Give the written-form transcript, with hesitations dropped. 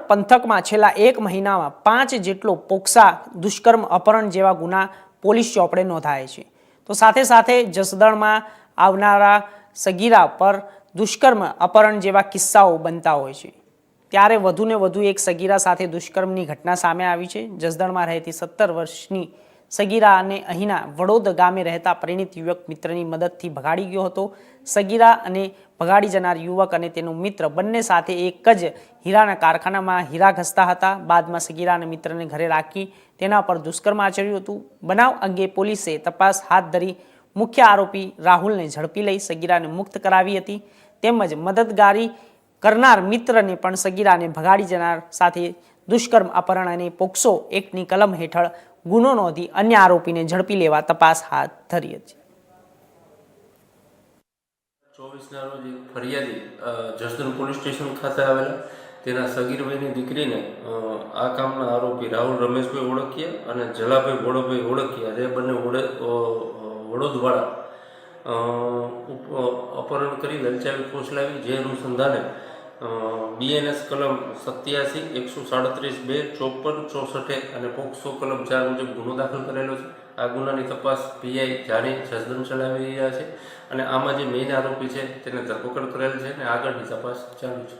પંથકમાં છેલ્લા 1 મહિનામાં 5 જેટલો પોક્સા દુષ્કર્મ અપહરણ જેવા ગુના પોલીસ ચોપડે નોંધાય છે। તો સાથે સાથે જસદણમાં આવનારા સગીરા પર દુષ્કર્મ અપહરણ જેવા કિસ્સાઓ બનતા હોય છે। ત્યારે વધુને વધુ એક સગીરા સાથે દુષ્કર્મની ઘટના સામે આવી છે। જસદણમાં રહેતી 17 વર્ષની સગીરા અને અહીંના વડોદ ગામે રહેતા પરિણીત યુવક મિત્રની મદદથી ભગાડી ગયો હતો। સગીરા અને ભગાડી જનાર યુવક અને તેનો મિત્ર બંને સાથે એક જ હીરાના કારખાનામાં હીરા ઘસતા હતા। બાદમાં સગીરા અને મિત્રને ઘરે રાખી તેના પર દુષ્કર્મ આચર્યું હતું। બનાવ અંગે પોલીસે તપાસ હાથ ધરી મુખ્ય આરોપી રાહુલને ઝડપી લઈ સગીરાને મુક્ત કરાવી હતી। તેમજ મદદગારી કરનાર મિત્રને પણ સગીરાને ભગાડી જનાર સાથે દુષ્કર્મ અપહરણ અને પોક્સો એક્ટની કલમ હેઠળ ગુનો નોંધી અન્ય આરોપીને ઝડપી લેવા તપાસ હાથ ધરી હતી। 24ના રોજ એક ફરિયાદી જસદણ પોલીસ સ્ટેશન ખાતે આવેલા તેના સગીર ભાઈની દીકરીને આ કામના આરોપી રાહુલ રમેશભાઈ ઓળખીયા અને જલાભાઈ બોડોભાઈ ઓળખીયા જે બંને વડોદવાળા અપહરણ કરી લલચાવી ફોસલાવી જે અનુસંધાને BNS કલમ 87, 137(2), 54, 64 અને પોક્સો કલમ 4 મુજબ ગુનો દાખલ કરેલો છે। આ ગુનાની તપાસ PI જાણી જસદણ ચલાવી રહ્યા છે અને આમાં જે મેઇન આરોપી છે તેને ધરપકડ કરેલ છે અને આગળની તપાસ ચાલુ છે।